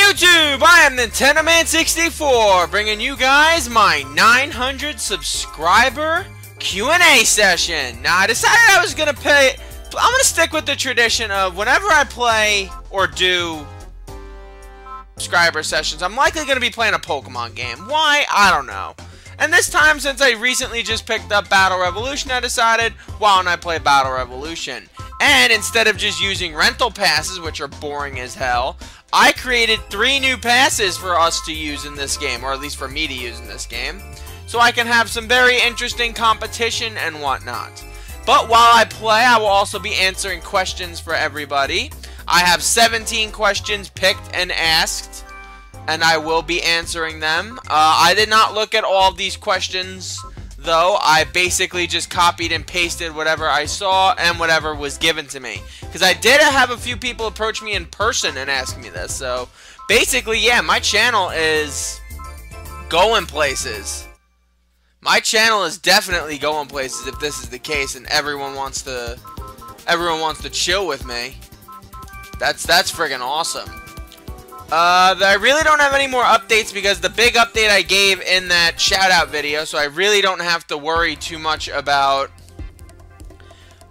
YouTube, I am NMan64, bringing you guys my 900 subscriber Q&A session. Now, I decided I was going to I'm going to stick with the tradition of whenever I play or do subscriber sessions, I'm likely going to be playing a Pokemon game. Why? I don't know. And this time, since I recently just picked up Battle Revolution, I decided, why don't I play Battle Revolution? And instead of just using rental passes, which are boring as hell, I created 3 new passes for us to use in this game, or at least for me to use in this game, so I can have some very interesting competition and whatnot. But while I play, I will also be answering questions for everybody. I have 17 questions picked and asked, and I will be answering them. I did not look at all of these questions, though. I basically just copied and pasted whatever I saw and whatever was given to me. Because I did have a few people approach me in person and ask me this. So, basically, yeah, my channel is going places. My channel is definitely going places if this is the case and everyone wants to chill with me. That's friggin' awesome. I really don't have any more updates because the big update I gave in that shout-out video, so I really don't have to worry too much about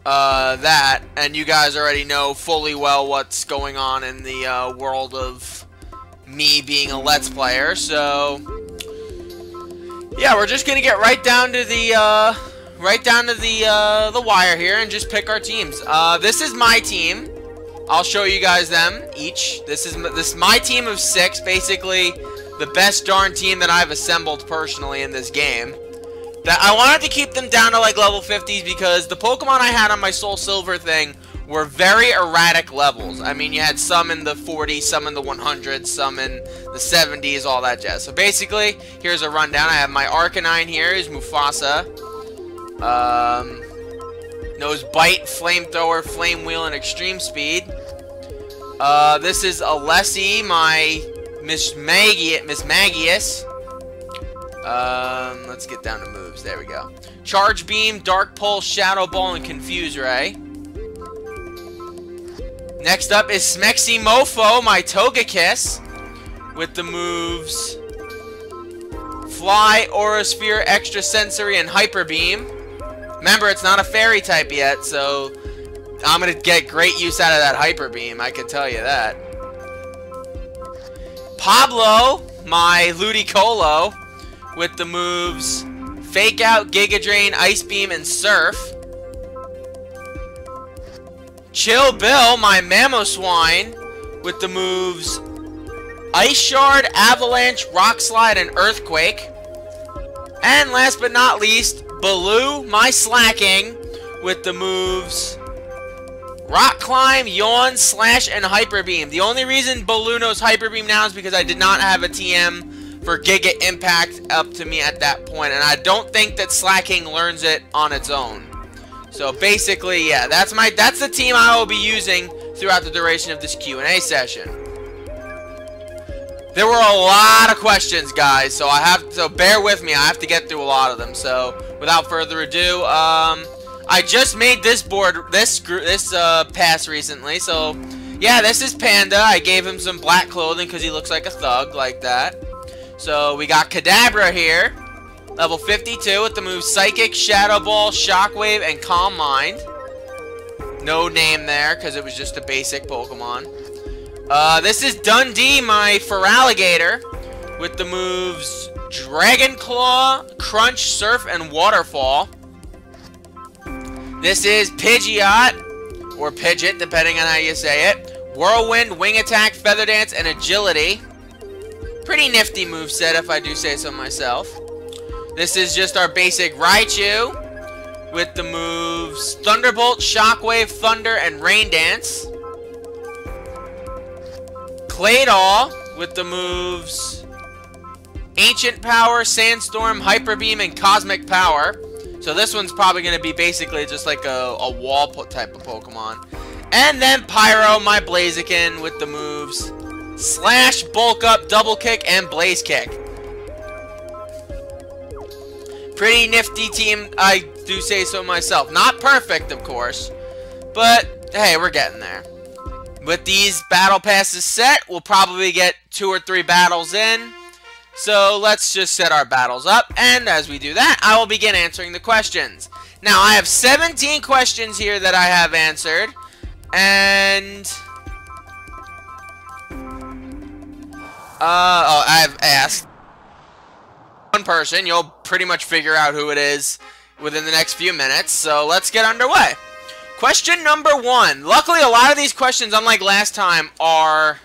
that, and you guys already know fully well what's going on in the world of me being a Let's Player, so yeah, we're just gonna get right down to the wire here and just pick our teams. This is my team. I'll show you guys them each. This is my team of 6, basically the best darn team that I've assembled personally in this game. That I wanted to keep them down to like level 50s because the Pokemon I had on my Soul Silver thing were very erratic levels. I mean, you had some in the 40s, some in the 100s, some in the 70s, all that jazz. So basically, here's a rundown. I have my Arcanine here, is Mufasa. Nose Bite, Flamethrower, Flame Wheel, and Extreme Speed. This is Alessi, my Miss Magius. Let's get down to moves. There we go. Charge Beam, Dark Pulse, Shadow Ball, and Confuse Ray. Next up is Smexy Mofo, my Togekiss, with the moves Fly, Aura Sphere, Extra Sensory, and Hyper Beam. Remember, it's not a fairy type yet, so I'm going to get great use out of that Hyper Beam, I can tell you that. Pablo, my Ludicolo, with the moves Fake Out, Giga Drain, Ice Beam, and Surf. Chill Bill, my Mamoswine, with the moves Ice Shard, Avalanche, Rock Slide, and Earthquake. And last but not least, Baloo, my Slacking, with the moves Rock Climb, Yawn, Slash, and Hyper Beam. The only reason Baloo knows Hyper Beam now is because I did not have a TM for Giga Impact up to me at that point, and I don't think that Slacking learns it on its own. So basically, yeah, that's the team I will be using throughout the duration of this Q&A session. There were a lot of questions, guys, so bear with me. I have to get through a lot of them. So without further ado, I just made this board, this pass recently. So yeah, this is Panda. I gave him some black clothing because he looks like a thug, like that. So we got Kadabra here, level 52, with the moves Psychic, Shadow Ball, Shockwave, and Calm Mind. No name there because it was just a basic Pokemon. This is Dundee, my Feraligatr, with the moves Dragon Claw, Crunch, Surf, and Waterfall. This is Pidgeot, or Pidgeot, depending on how you say it. Whirlwind, Wing Attack, Feather Dance, and Agility. Pretty nifty moveset, if I do say so myself. This is just our basic Raichu, with the moves Thunderbolt, Shockwave, Thunder, and Rain Dance. Claydol, with the moves Ancient Power, Sandstorm, Hyper Beam, and Cosmic Power. So this one's probably going to be basically just like a wall type of Pokemon. And then Pyro, my Blaziken, with the moves Slash, Bulk Up, Double Kick, and Blaze Kick. Pretty nifty team, I do say so myself. Not perfect, of course, but hey, we're getting there. with these battle passes set, we'll probably get 2 or 3 battles in. So let's just set our battles up, and as we do that, I will begin answering the questions. Now, I have 17 questions here that I have answered, and I've asked one person. You'll pretty much figure out who it is within the next few minutes, so let's get underway. Question number 1. Luckily, a lot of these questions, unlike last time, are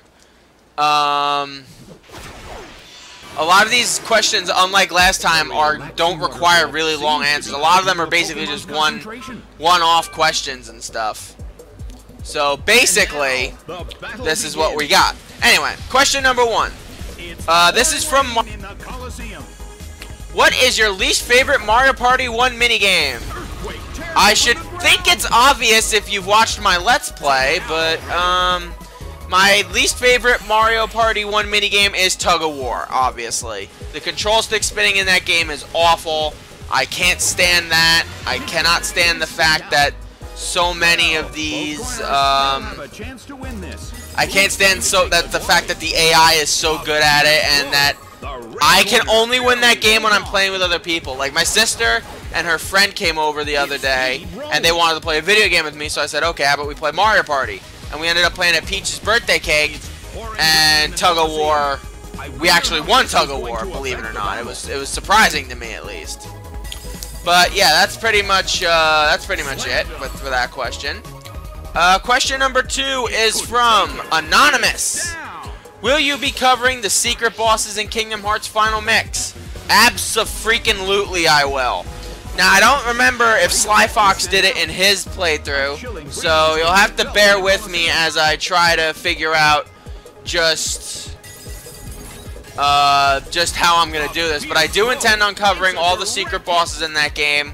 don't require really long answers. A lot of them are basically just one-off questions and stuff. So basically, this is what we got. Anyway, question number 1. This is from what is your least favorite Mario Party 1 minigame? I should think it's obvious if you've watched my Let's Play, but my least favorite Mario Party 1 minigame is Tug of War, obviously. The control stick spinning in that game is awful. I can't stand that. I cannot stand the fact that so many of these, I can't stand the fact that the AI is so good at it, and that I can only win that game when I'm playing with other people. Like, my sister and her friend came over the other day, and they wanted to play a video game with me, so I said, okay, how about we play Mario Party? And we ended up playing at Peach's birthday cake, and Tug of War. We actually won Tug of War, believe it or not. It was surprising to me, at least. But yeah, that's pretty much it for that question. Question number 2 is from Anonymous. Will you be covering the secret bosses in Kingdom Hearts Final Mix? Abso-freaking-lutely I will. Now, I don't remember if Sly Fox did it in his playthrough, so you'll have to bear with me as I try to figure out just how I'm going to do this. But I do intend on covering all the secret bosses in that game.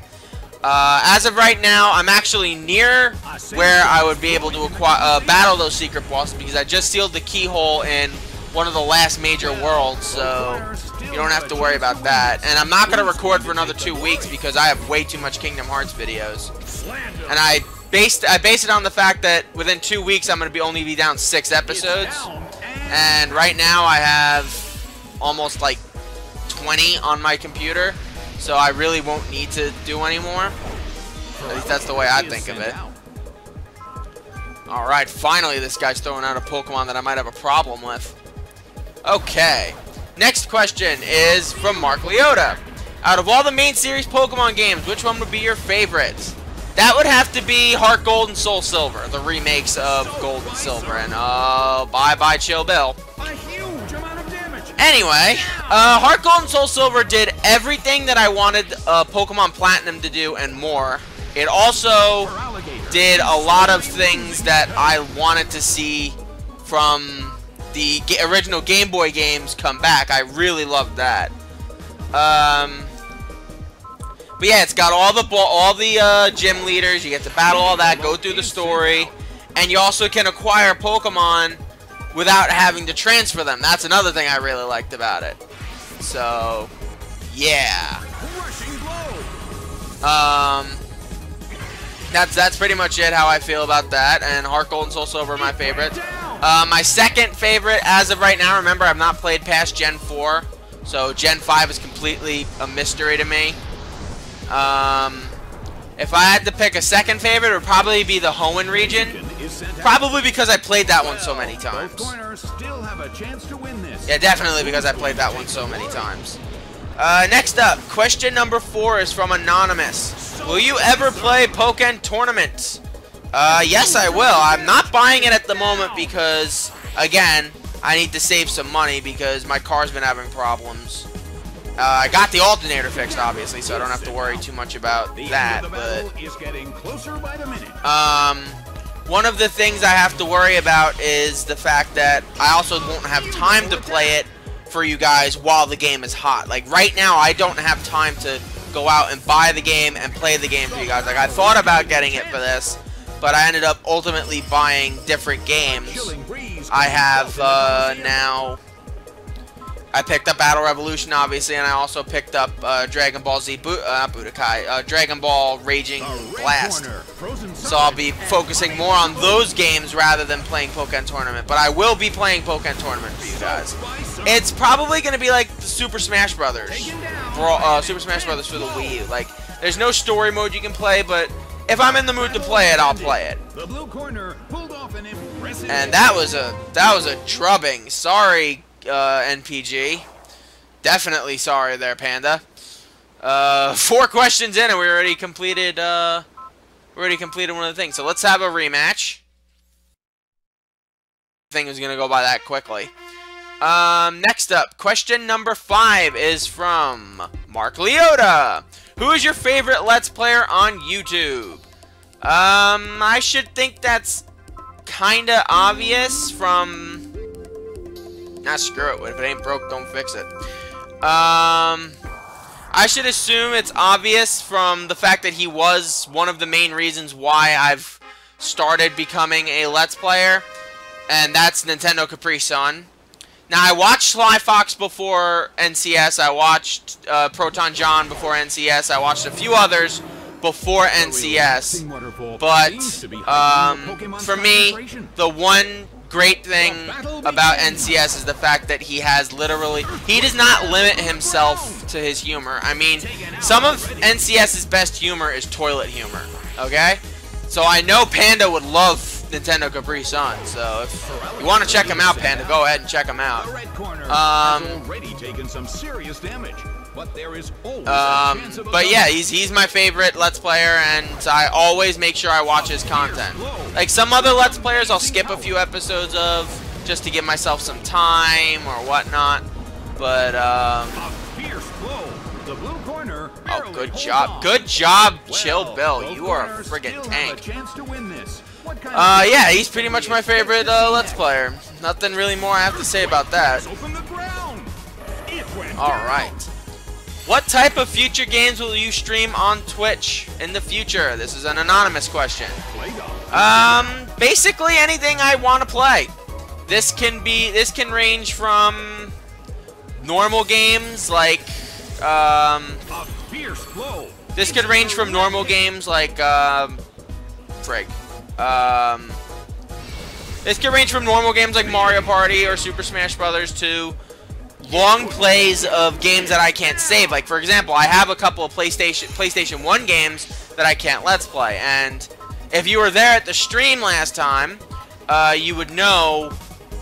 As of right now, I'm actually near where I would be able to battle those secret bosses, because I just sealed the keyhole in one of the last major worlds, so you don't have to worry about that. And I'm not going to record for another 2 weeks because I have way too much Kingdom Hearts videos. And I based it on the fact that within 2 weeks I'm going to only be down 6 episodes. And right now I have almost like 20 on my computer, so I really won't need to do any more. At least that's the way I think of it. Alright, finally this guy's throwing out a Pokemon that I might have a problem with. Okay, next question is from Mark Liotta. Out of all the main series Pokemon games, which one would be your favorite? That would have to be Heart Gold and Soul Silver, the remakes of Gold and Silver, and bye-bye Chill Bill. Anyway, Heart Gold and Soul Silver did everything that I wanted Pokemon Platinum to do and more. It also did a lot of things that I wanted to see from the original Game Boy games come back. I really loved that. But yeah, it's got all the gym leaders. You get to battle all that, go through the story, and you also can acquire Pokemon without having to transfer them. That's another thing I really liked about it. So, yeah. That's pretty much it, how I feel about that. And Heart Gold and Soul Silver are my favorites. My second favorite, as of right now, remember, I've not played past Gen 4. So, Gen 5 is completely a mystery to me. If I had to pick a second favorite, it would probably be the Hoenn region. Probably because I played that one so many times. Yeah, definitely because I played that one so many times. Next up, question number 4 is from Anonymous. Will you ever play Pokken Tournament? Yes, I will. I'm not buying it at the moment because, again, I need to save some money because my car's been having problems. I got the alternator fixed, obviously, so I don't have to worry too much about that, but one of the things I have to worry about is the fact that I also won't have time to play it for you guys while the game is hot. Like, right now, I don't have time to go out and buy the game and play the game for you guys. Like, I thought about getting it for this, but I ended up ultimately buying different games. I have, now... I picked up Battle Revolution, obviously, and I also picked up Dragon Ball Z, Budokai, Dragon Ball Raging Blast. So I'll be focusing more on those games rather than playing Pokken Tournament. But I will be playing Pokken Tournament for you guys. It's probably going to be like the Super Smash Brothers. Super Smash Brothers for the Wii U. Like, there's no story mode you can play, but if I'm in the mood to play it, I'll play it. And that was a drubbing. Sorry, NPG. Definitely sorry there, Panda. 4 questions in and we already completed one of the things. So let's have a rematch. I think it was gonna go by that quickly. Next up, question number 5 is from Mark Liotta. Who is your favorite Let's Player on YouTube? I should think that's kinda obvious from... Nah, screw it. If it ain't broke, don't fix it. I should assume it's obvious from the fact that he was one of the main reasons why I've started becoming a Let's Player, and that's Nintendo Capri Sun. Now, I watched Sly Fox before NCS, I watched Proton John before NCS, I watched a few others before NCS, but for me, the one great thing about NCS is the fact that he does not limit himself to his humor. I mean, some of NCS's best humor is toilet humor, okay? So I know Panda would love Nintendo Capri Sun, so if you want to check him out, Panda, go ahead and check him out. But yeah, he's my favorite Let's Player, and I always make sure I watch his content. Like some other Let's Players, I'll skip a few episodes of just to give myself some time or whatnot. But oh, good job, Chill Bill. You are a friggin' tank. Yeah, he's pretty much my favorite Let's Player. Nothing really more I have to say about that. All right. What type of future games will you stream on Twitch in the future? This is an anonymous question. Basically anything I want to play. This can range from normal games like this could range from normal games like this could range from normal games like Mario Party or Super Smash Brothers to long plays of games that I can't save. Like, for example, I have a couple of PlayStation 1 games that I can't Let's Play. And if you were there at the stream last time, you would know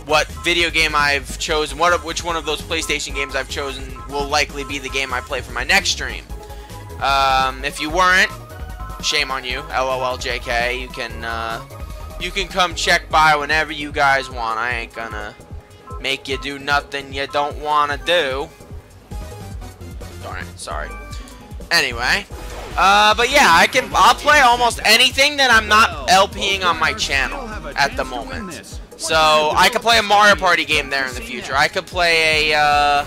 what video game I've chosen, which one of those PlayStation games I've chosen will likely be the game I play for my next stream. If you weren't, shame on you, LOL JK. You can come check by whenever you guys want. I ain't gonna make you do nothing you don't want to do. Darn it, sorry. Anyway, but yeah, I'll play almost anything that I'm not LPing on my channel at the moment. So I could play a Mario Party game there in the future. I could play a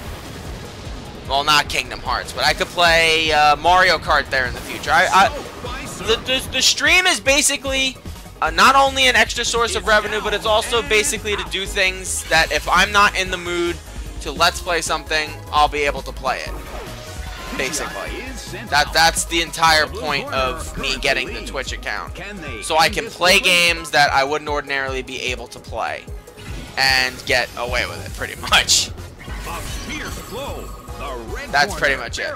well, not Kingdom Hearts, but I could play Mario Kart there in the future. The stream is basically not only an extra source of revenue, but it's also basically to do things that if I'm not in the mood to Let's Play something, I'll be able to play it. Basically. That's the entire point of me getting the Twitch account. So I can play games that I wouldn't ordinarily be able to play. And get away with it, pretty much. That's pretty much it.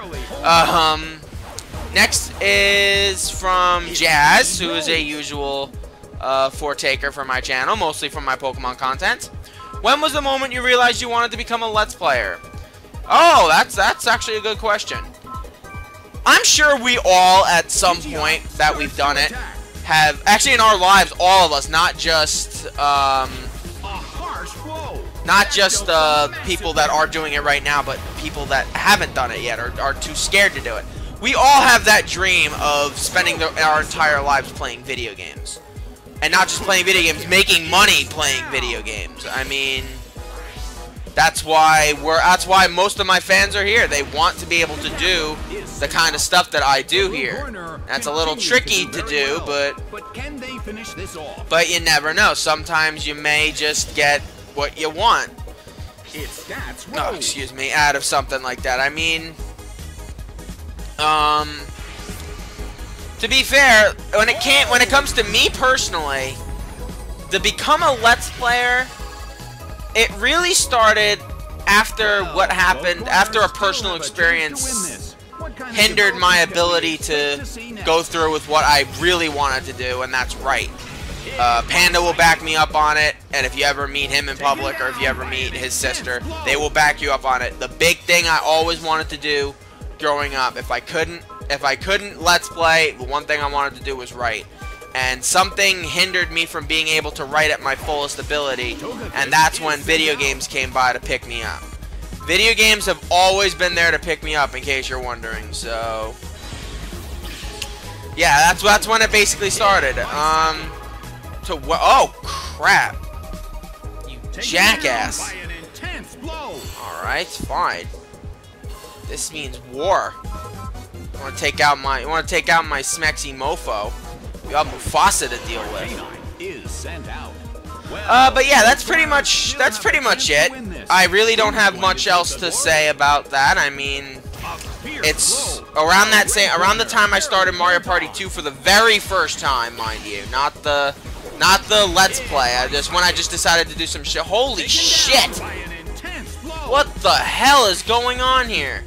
Next is from Jazz, who is a usual foretaker for my channel, mostly from my Pokemon content. When was the moment you realized you wanted to become a Let's Player? Oh, that's actually a good question. I'm sure we all, at some point that we've done it, have, actually in our lives, all of us, not just people that are doing it right now, but people that haven't done it yet or are too scared to do it. We all have that dream of spending our entire lives playing video games. And not just playing video games, making money playing video games. I mean, that's why most of my fans are here. They want to be able to do the kind of stuff that I do here. That's a little tricky to do, but you never know. Sometimes you may just get what you want. Oh, excuse me, out of something like that. I mean, to be fair, when it comes to me personally, to become a Let's Player, it really started after what happened, after a personal experience hindered my ability to go through with what I really wanted to do, and that's write. Panda will back me up on it, and if you ever meet him in public, or if you ever meet his sister, they will back you up on it. The big thing I always wanted to do growing up, if I couldn't Let's Play, the one thing I wanted to do was write. And something hindered me from being able to write at my fullest ability, and that's when video games came by to pick me up. Video games have always been there to pick me up, in case you're wondering, so... yeah, that's when it basically started. Oh, crap. You jackass. Alright, fine. This means war. You want to take out my smexy mofo. We got Mufasa to deal with. But yeah, that's pretty much it. I really don't have much else to say about that. I mean, it's around the time I started Mario Party 2 for the very first time, mind you, not the Let's Play. When I just decided to do some shit. Holy shit! What the hell is going on here?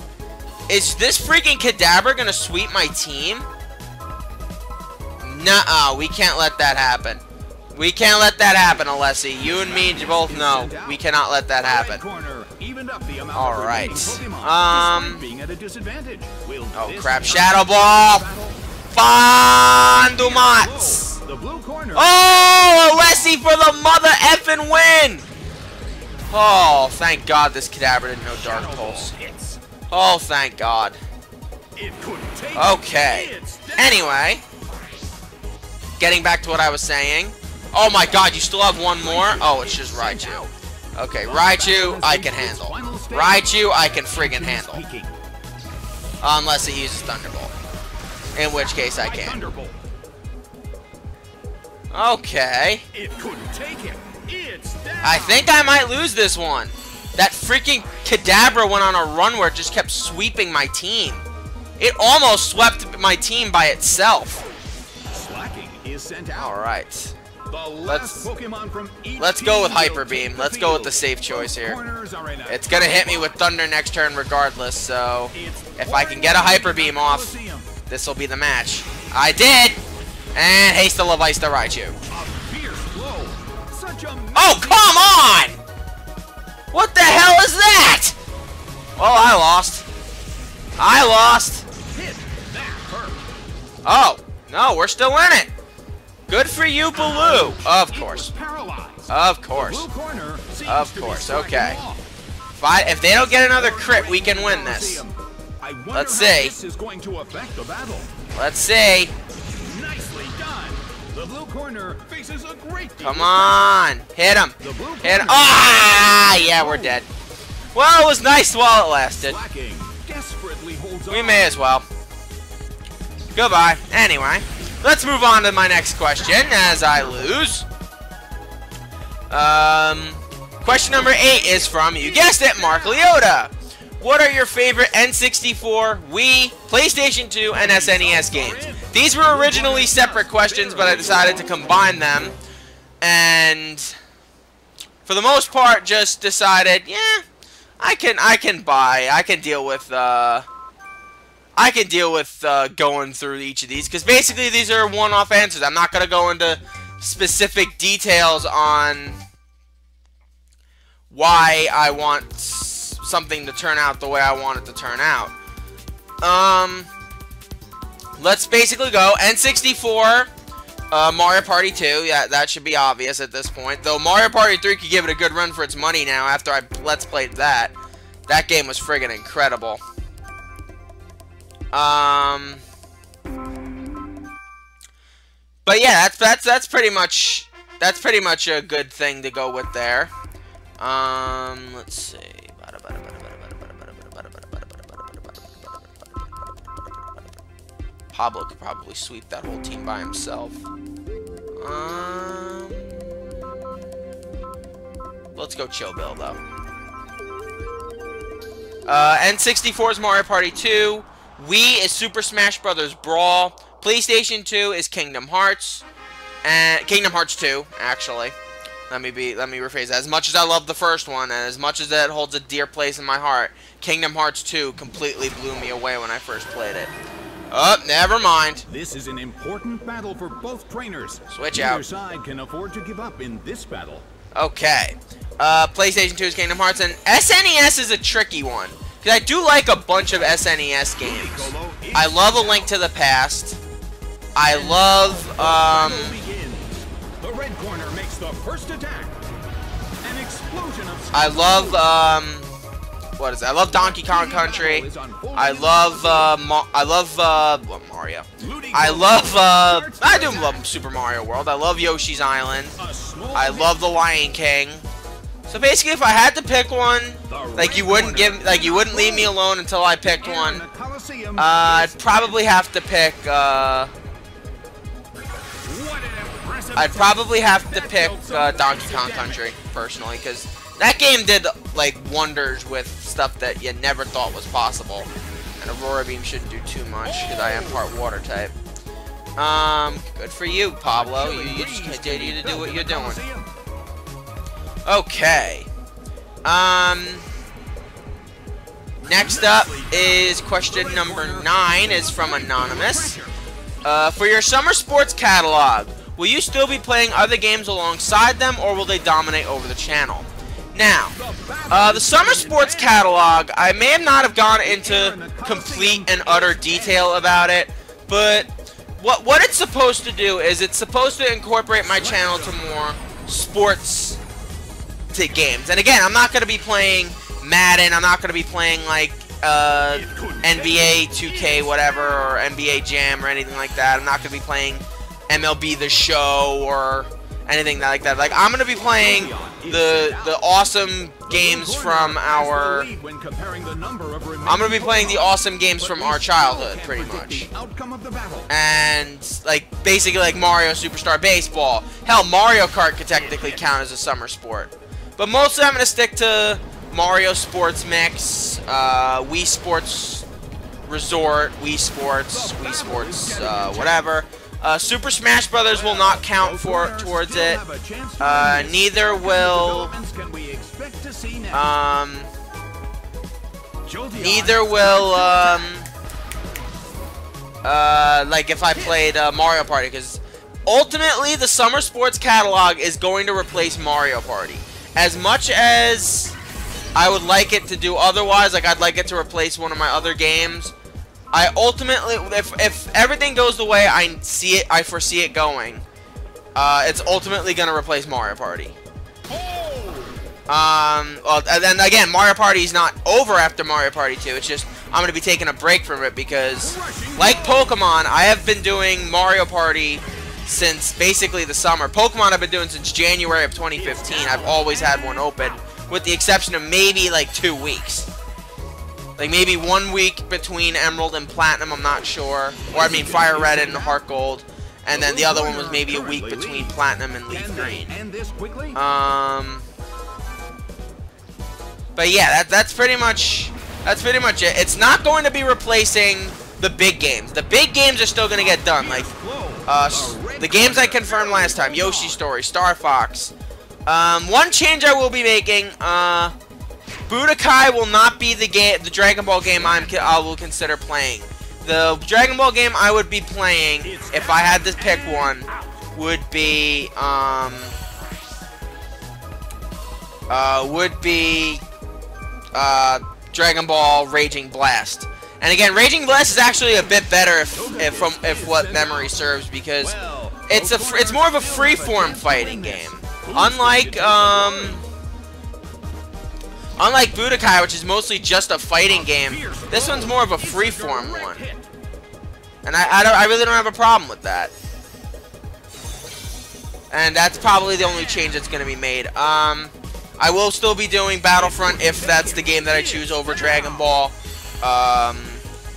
Is this freaking Kadabra gonna sweep my team? Nuh-uh, we can't let that happen. We can't let that happen, Alessi. You and me both know we cannot let that happen. Alright. Oh crap, Shadow Ball! Fandumats! Oh, Alessi for the mother effing win! Oh, thank God this Kadabra didn't know Dark Pulse. Oh, thank God. Okay. Anyway. Getting back to what I was saying. Oh my God, you still have one more? Oh, it's just Raichu. Okay, Raichu, I can handle. Raichu, I can friggin' handle. Unless it uses Thunderbolt. In which case I can. Okay. I think I might lose this one. That freaking Kadabra went on a run where it just kept sweeping my team. It almost swept my team by itself. Alright. Let's go with Hyper Beam. Let's go with the safe choice here. It's gonna hit me with Thunder next turn regardless, so if I can get a Hyper Beam off, this will be the match. I did! And Haste of Ice to Raichu. Oh, come on! What the hell is that? Well, I lost. I lost. Oh, no, we're still in it. Good for you, Baloo. Of course. Of course. Of course, okay. If they don't get another crit, we can win this. Let's see. Let's see. Come on. Hit him. Hit him. Ah, yeah, we're dead. Well, it was nice while it lasted. We may as well. Goodbye. Anyway, let's move on to my next question as I lose. Question number 8 is from, you guessed it, Mark Liotta. What are your favorite N64, Wii, PlayStation 2, and SNES games? These were originally separate questions, but I decided to combine them. And for the most part, just decided, yeah, I can deal with going through each of these, because basically these are one-off answers. I'm not gonna go into specific details on why I want something to turn out the way I want it to turn out. Let's basically go N64, Mario Party 2. Yeah, that should be obvious at this point. Though Mario Party 3 could give it a good run for its money now after I Let's Played that. That game was friggin' incredible. But yeah, that's pretty much a good thing to go with there. Let's see. Pablo could probably sweep that whole team by himself. Let's go Chill Bill though. N64 is Mario Party 2. Wii is Super Smash Bros. Brawl. PlayStation 2 is Kingdom Hearts. And Kingdom Hearts 2, actually. Let me rephrase that. As much as I love the first one, and as much as that holds a dear place in my heart, Kingdom Hearts 2 completely blew me away when I first played it. Oh, never mind. This is an important battle for both trainers. Switch out. Neither side can afford to give up in this battle. Okay. PlayStation 2 is Kingdom Hearts, and SNES is a tricky one. Because I do like a bunch of SNES games. I love A Link to the Past. I love, The red corner makes the first attack. An explosion of I love, what is it? I love Donkey Kong Country. I love Mario. I do love Super Mario World. I love Yoshi's Island. I love The Lion King. So basically, if I had to pick one, you wouldn't leave me alone until I picked one. I'd probably have to pick, Donkey Kong Country, personally, because that game did, wonders with stuff that you never thought was possible. And Aurora Beam shouldn't do too much, because I am part water type. Good for you, Pablo. You just continue to do what you're doing. Okay. Next up is question number 9, is from Anonymous. For your summer sports catalog, will you still be playing other games alongside them, or will they dominate over the channel? Now, the summer sports catalog, I may not have gone into complete and utter detail about it, but what it's supposed to do is it's supposed to incorporate my channel to more sports games. And again, I'm not going to be playing Madden, I'm not going to be playing NBA 2K whatever, or NBA Jam or anything like that. I'm not going to be playing MLB The Show or anything like that. I'm going to be playing the awesome games from our childhood, pretty much. And basically Mario Superstar Baseball. Hell, Mario Kart could technically count as a summer sport. But mostly I'm going to stick to Mario Sports Mix, Wii Sports Resort, Wii Sports, whatever. Super Smash Brothers will not count towards it. Neither will if I played Mario Party, because ultimately the Summer Sports catalog is going to replace Mario Party. As much as I would like it to do otherwise, I'd like it to replace one of my other games, I ultimately, if everything goes the way I foresee it going, it's ultimately going to replace Mario Party. Well, and then again, Mario Party is not over after Mario Party 2. It's just I'm going to be taking a break from it because, like Pokemon, I have been doing Mario Party since basically the summer. Pokemon I've been doing since January of 2015. I've always had one open, with the exception of maybe 2 weeks. Maybe 1 week between Emerald and Platinum, I'm not sure. Or I mean Fire Red and Heart Gold. And then the other one was maybe a week between Platinum and Leaf Green. But yeah, that's pretty much it. It's not going to be replacing the big games. The big games are still going to get done. The games I confirmed last time, Yoshi's Story, Star Fox. One change I will be making, Budokai will not be the Dragon Ball game I will consider playing. The Dragon Ball game I would be playing, if I had to pick one, would be Dragon Ball Raging Blast. And again, Raging Blast is actually a bit better if what memory serves, because it's more of a free-form fighting game. Unlike Budokai, which is mostly just a fighting game, this one's more of a free-form one. And I really don't have a problem with that. And that's probably the only change that's going to be made. I will still be doing Battlefront if that's the game that I choose over Dragon Ball.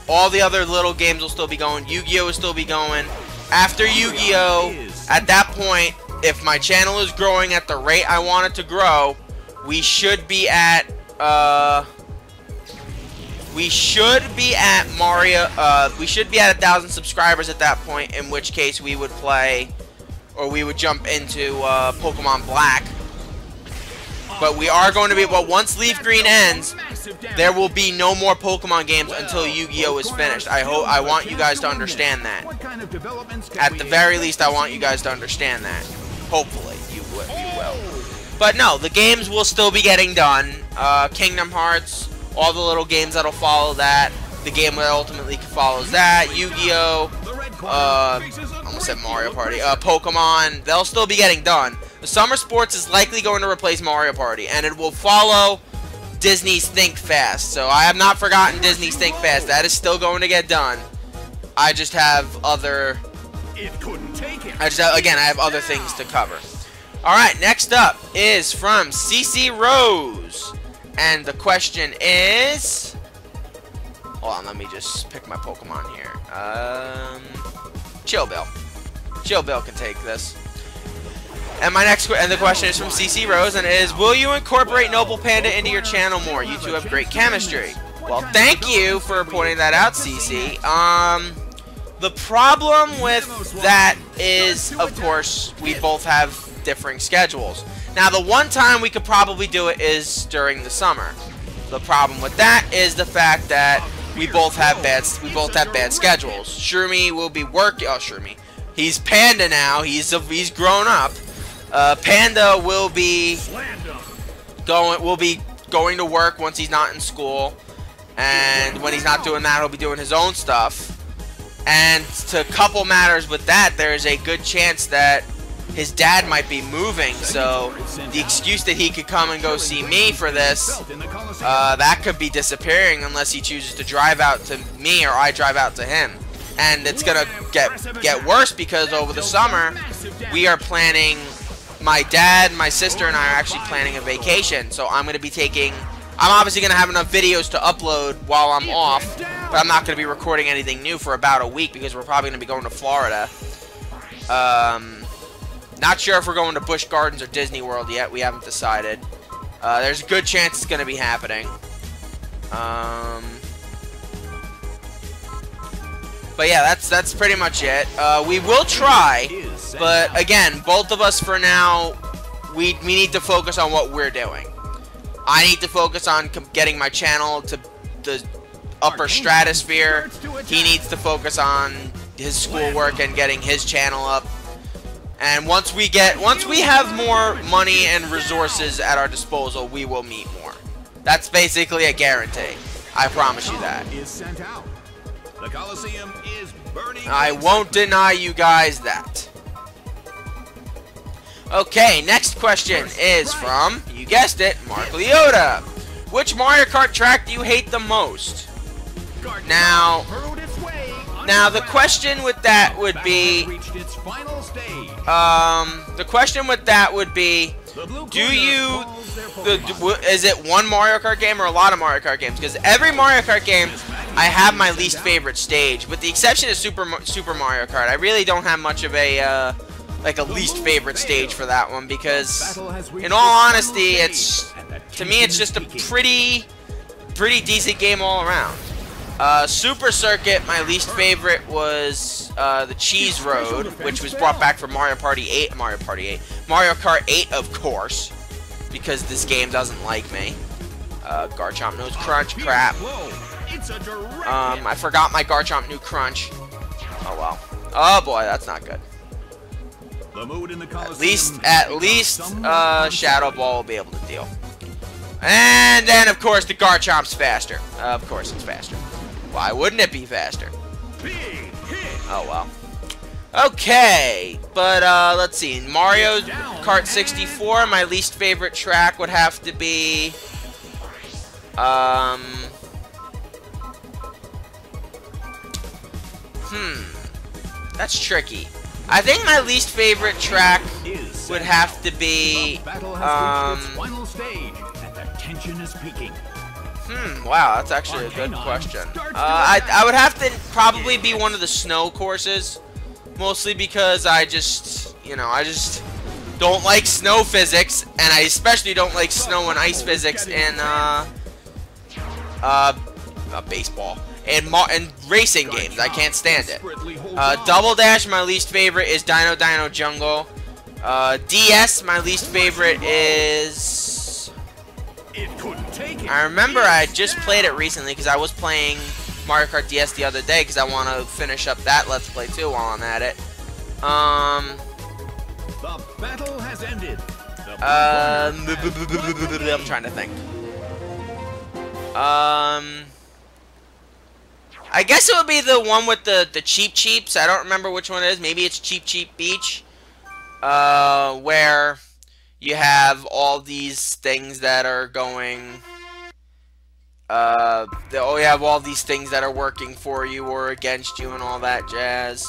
All the other little games will still be going. Yu-Gi-Oh! Will still be going. After Yu-Gi-Oh!, at that point, if my channel is growing at the rate I want it to grow, we should be at we should be at Mario. We should be at 1,000 subscribers at that point. In which case, we would play, or we would jump into Pokemon Black. But we are going to be. But once Leaf Green ends, there will be no more Pokemon games until Yu-Gi-Oh is finished. I want you guys to understand that. At the very least, I want you guys to understand that. Hopefully, you will. But no, the games will still be getting done. Kingdom Hearts, all the little games that'll follow that. The game that ultimately follows that. Yu-Gi-Oh! I almost said Mario Party. Pokemon, they'll still be getting done. The Summer Sports is likely going to replace Mario Party, and it will follow Disney's Think Fast. So I have not forgotten Disney's Think Fast. That is still going to get done. I just have other... I have other things to cover. Alright, next up is from CC Rose. And the question is... Hold on, let me just pick my Pokemon here. Chill Bill. Chill Bill can take this. And the question is from CC Rose, and it is, will you incorporate Noble Panda into your channel more? You two have great chemistry. Well, thank you for pointing that out, CC. The problem with that is, of course, we both have differing schedules. Now, the one time we could probably do it is during the summer. The problem with that is the fact that we both have bad schedules. Shroomy will be working. Oh, Shroomy. He's Panda now. He's grown up. Panda will be going to work once he's not in school, and when he's not doing that, he'll be doing his own stuff. And to couple matters with that, there is a good chance that his dad might be moving, so the excuse that he could come and go see me for this, that could be disappearing unless he chooses to drive out to me or I drive out to him. And it's gonna get worse because over the summer we are planning. My dad, my sister, and I are actually planning a vacation, so I'm going to be taking... I'm obviously going to have enough videos to upload while I'm off, but I'm not going to be recording anything new for about a week because we're probably going to be going to Florida. Not sure if we're going to Busch Gardens or Disney World yet. We haven't decided. There's a good chance it's going to be happening. But yeah, that's pretty much it. We will try, but again, both of us for now, we need to focus on what we're doing. I need to focus on getting my channel to the upper stratosphere. He needs to focus on his schoolwork and getting his channel up. And once we have more money and resources at our disposal, we will meet more. That's basically a guarantee. I promise you that. The Coliseum is burning. I won't deny you guys that. Okay, next question is from, you guessed it, Mark Liotta. Which Mario Kart track do you hate the most? Now the question with that would be, is it one Mario Kart game or a lot of Mario Kart games? Because every Mario Kart game, I have my least favorite stage, with the exception of Super Mario Kart. I really don't have much of a least favorite stage for that one because, in all honesty, to me it's just a pretty decent game all around. Super Circuit, my least favorite was the Cheese Road, which was brought back for Mario Kart 8, of course, because this game doesn't like me. Garchomp Nose Crunch, crap. I forgot my Garchomp New Crunch. Oh well. Oh boy, that's not good. At least Shadow Ball will be able to deal. And then, of course, the Garchomp's faster. Of course it's faster. Why wouldn't it be faster? Oh well. Okay, but let's see. Mario Kart 64, my least favorite track would have to be that's tricky. I think my least favorite track would have to be wow, that's actually a good question. I would have to probably be one of the snow courses, mostly because I just don't like snow physics, and I especially don't like snow and ice physics in baseball. And racing games. I can't stand it. Double Dash, my least favorite is Dino Dino Jungle. DS, my least favorite is... I remember I just played it recently because I was playing Mario Kart DS the other day because I want to finish up that Let's Play too while I'm at it. The battle has ended. I'm trying to think. I guess it would be the one with the Cheep Cheeps. I don't remember which one it is. Maybe it's Cheep Cheep Beach. Where you have all these things that are going... you have all these things that are working for you or against you and all that jazz.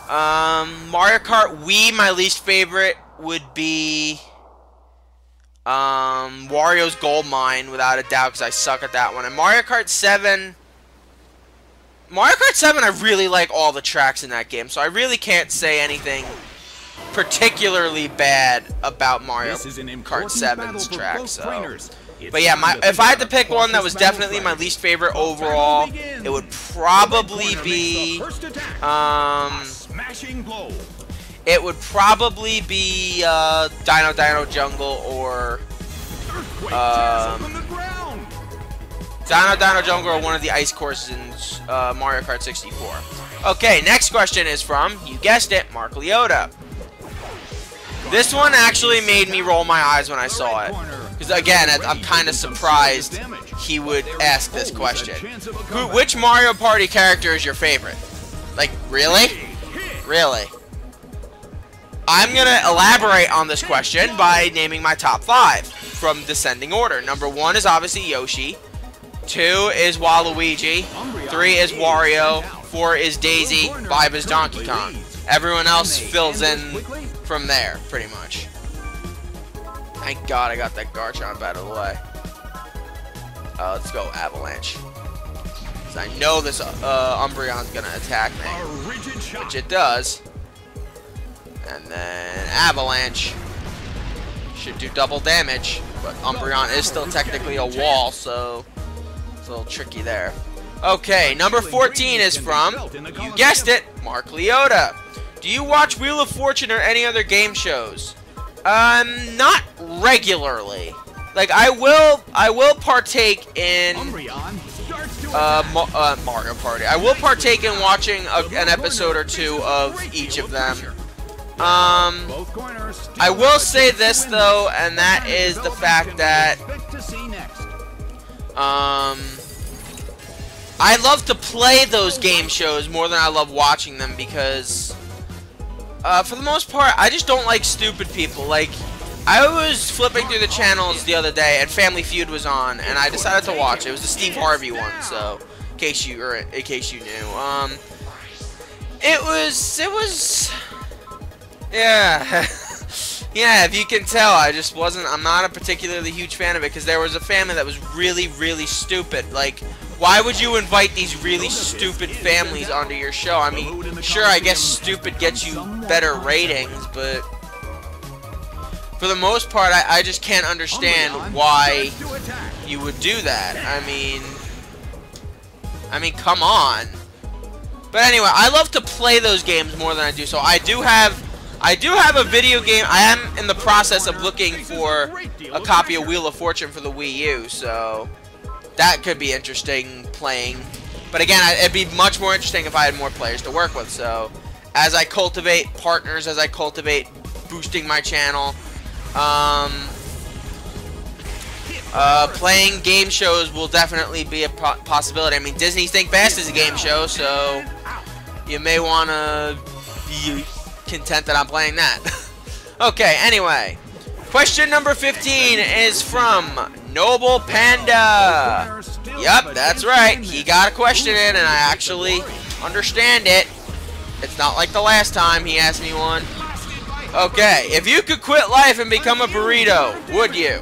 Mario Kart Wii, my least favorite would be Wario's Gold Mine, without a doubt, because I suck at that one. And Mario Kart 7, I really like all the tracks in that game, so I really can't say anything particularly bad about Mario Kart 7's tracks. So. But yeah, if I had to pick one that was definitely my least favorite overall, it would probably be Dino Dino Jungle or Dino Dino Jungle or one of the ice courses in Mario Kart 64. Okay, next question is from, you guessed it, Mark Liotta. This one actually made me roll my eyes when I saw it. Because again, I'm kind of surprised he would ask this question. Which Mario Party character is your favorite? Like, really? Really? I'm going to elaborate on this question by naming my top 5 from descending order. Number 1 is obviously Yoshi. 2 is Waluigi. 3 is Wario. 4 is Daisy. 5 is Donkey Kong. Everyone else fills in from there, pretty much. Thank God I got that Garchomp out of the way. Let's go Avalanche. Because I know this Umbreon's going to attack me. Which it does. And then Avalanche should do double damage. But Umbreon is still technically a wall, so it's a little tricky there. Okay, number 14 is from, you guessed it, Mark Liotta. Do you watch Wheel of Fortune or any other game shows? Not regularly. Like, I will partake in Mario Party. I will partake in watching an episode or 2 of each of them. I will say this though, and that is the fact that I love to play those game shows more than I love watching them because for the most part, I just don't like stupid people. Like, I was flipping through the channels the other day, and Family Feud was on, and I decided to watch it. It was the Steve Harvey one, so in case you knew, it was, yeah, yeah. If you can tell, I'm not a particularly huge fan of it because there was a family that was really, really stupid. Like, why would you invite these really stupid families onto your show? I mean, sure, I guess stupid gets you better ratings, but for the most part, I just can't understand why you would do that. I mean, come on. But anyway, I love to play those games more than I do. So I do have a video game. I am in the process of looking for a copy of Wheel of Fortune for the Wii U, so that could be interesting playing. But again, it'd be much more interesting if I had more players to work with. So as I cultivate partners, as I cultivate boosting my channel, playing game shows will definitely be a possibility. I mean, Disney's Think Fast is a game show, so you may want to be content that I'm playing that. Okay, anyway. Question number 15 is from NoblePanda. Yep, that's right. He got a question in, and I actually understand it. It's not like the last time he asked me one. Okay, if you could quit life and become a burrito, would you?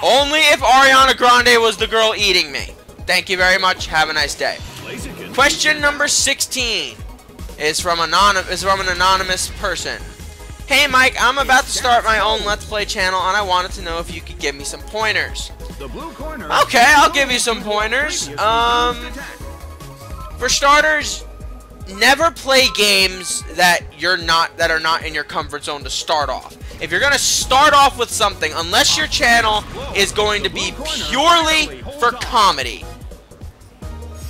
Only if Ariana Grande was the girl eating me. Thank you very much. Have a nice day. Question number 16 is from an anonymous person. Hey Mike, I'm about to start my own Let's Play channel and I wanted to know if you could give me some pointers. The blue corner. Okay, I'll give you some pointers. For starters, never play games that are not in your comfort zone to start off. If you're gonna start off with something, unless your channel is going to be purely for comedy,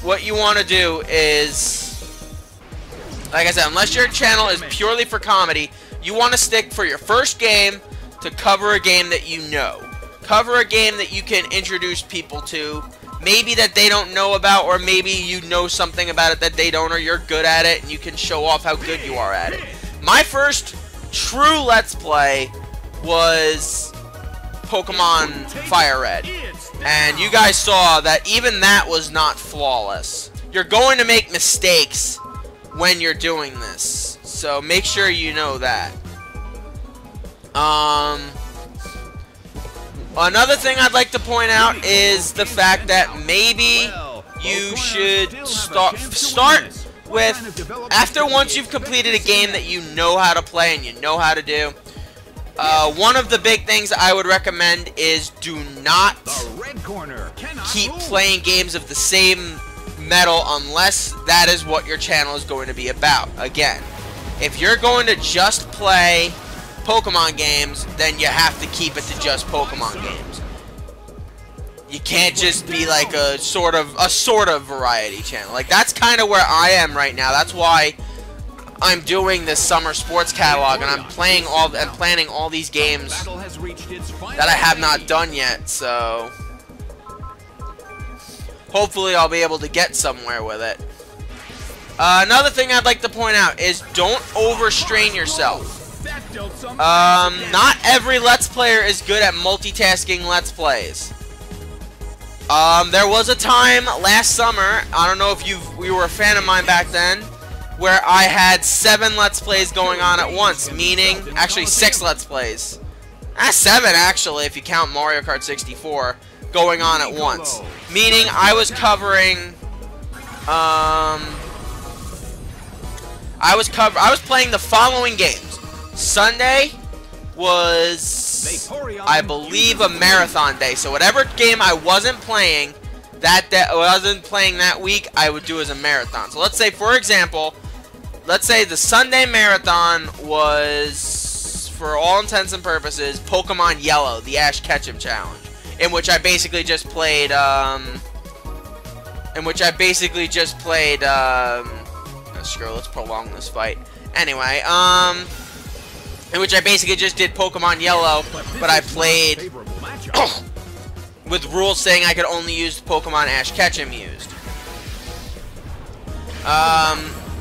what you want to do is, like I said, unless your channel is purely for comedy, you want to stick for your first game to cover a game that you know. Cover a game that you can introduce people to, maybe that they don't know about, or maybe you know something about it that they don't, or you're good at it and you can show off how good you are at it. My first true Let's Play was Pokemon Fire Red, and you guys saw that even that was not flawless. You're going to make mistakes when you're doing this, so make sure you know that. Another thing I'd like to point out is the fact that maybe you should start with, once you've completed a game that you know how to play and you know how to do, one of the big things I would recommend is do not keep playing games of the same metal unless that is what your channel is going to be about. Again, if you're going to just play Pokemon games, then you have to keep it to just Pokemon games. You can't just be like a sort of variety channel. Like, that's kind of where I am right now. That's why I'm doing this summer sports catalog, and I'm planning all these games that I have not done yet. So hopefully I'll be able to get somewhere with it. Another thing I'd like to point out is don't overstrain yourself. Not every Let's Player is good at multitasking Let's Plays. There was a time last summer, I don't know if you were a fan of mine back then, where I had 7 Let's Plays going on at once, meaning, actually 6 Let's Plays. 7 actually, if you count Mario Kart 64, going on at once. Meaning I was covering, I was playing the following games. Sunday was, I believe, a marathon day. So whatever game I wasn't playing that week, I would do as a marathon. So let's say, for example, let's say the Sunday marathon was, for all intents and purposes, Pokemon Yellow, the Ash Ketchum challenge, in which I basically just played, screw, let's prolong this fight. Anyway, in which I basically just did Pokemon Yellow, but I played with rules saying I could only use Pokemon Ash Ketchum used.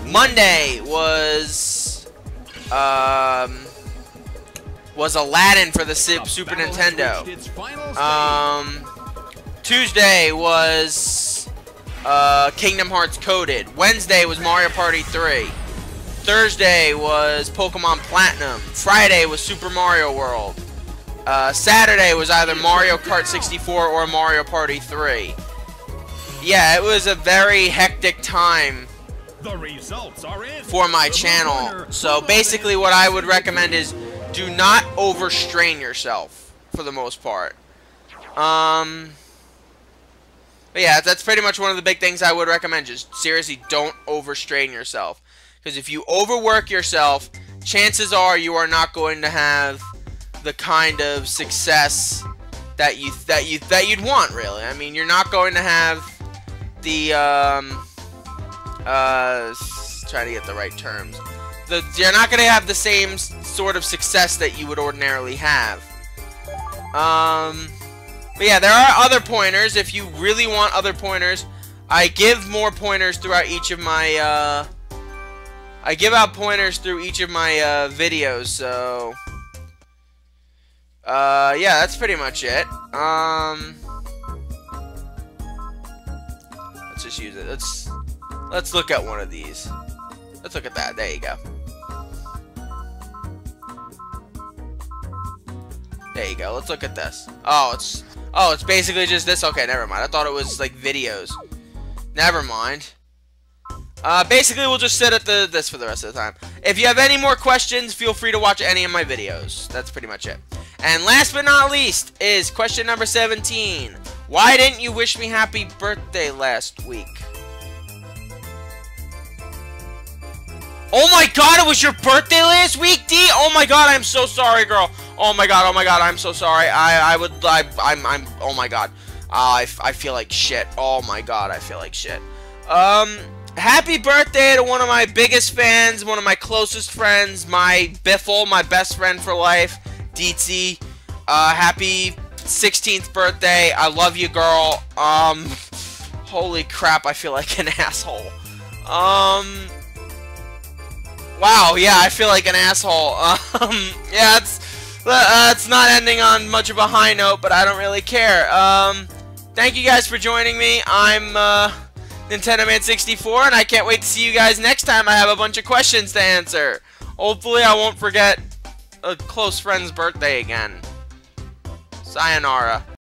Monday was Aladdin for the Super Nintendo. Tuesday was Kingdom Hearts Coded. Wednesday was Mario Party 3. Thursday was Pokemon Platinum. Friday was Super Mario World. Saturday was either Mario Kart 64 or Mario Party 3. Yeah, it was a very hectic time for my channel. So basically what I would recommend is do not overstrain yourself for the most part. But yeah, that's pretty much one of the big things I would recommend. Just seriously don't overstrain yourself. Because if you overwork yourself, chances are you are not going to have the kind of success that you'd want, really. I mean, you're not going to have the trying to get the right terms. You're not going to have the same sort of success that you would ordinarily have. But yeah, there are other pointers. If you really want other pointers, I give more pointers throughout each of my I give out pointers through each of my videos, so yeah, that's pretty much it. Let's just use it. Let's look at one of these. Let's look at that. There you go. There you go. Let's look at this. Oh, it's basically just this. Okay, never mind. I thought it was like videos. Never mind. Basically, we'll just sit at this for the rest of the time. If you have any more questions, feel free to watch any of my videos. That's pretty much it. And last but not least is question number 17. Why didn't you wish me happy birthday last week? Oh my god, it was your birthday last week, D? Oh my god, I'm so sorry, girl. Oh my god, I'm so sorry. Oh my god. I feel like shit. Oh my god, I feel like shit. Happy birthday to one of my biggest fans, one of my closest friends, my Biffle, my best friend for life, Deetsy. Happy 16th birthday. I love you, girl. Holy crap, I feel like an asshole. Wow, yeah, I feel like an asshole. Yeah, it's not ending on much of a high note, but I don't really care. Thank you guys for joining me. I'm, NintendoMan64, and I can't wait to see you guys next time I have a bunch of questions to answer. Hopefully I won't forget a close friend's birthday again. Sayonara.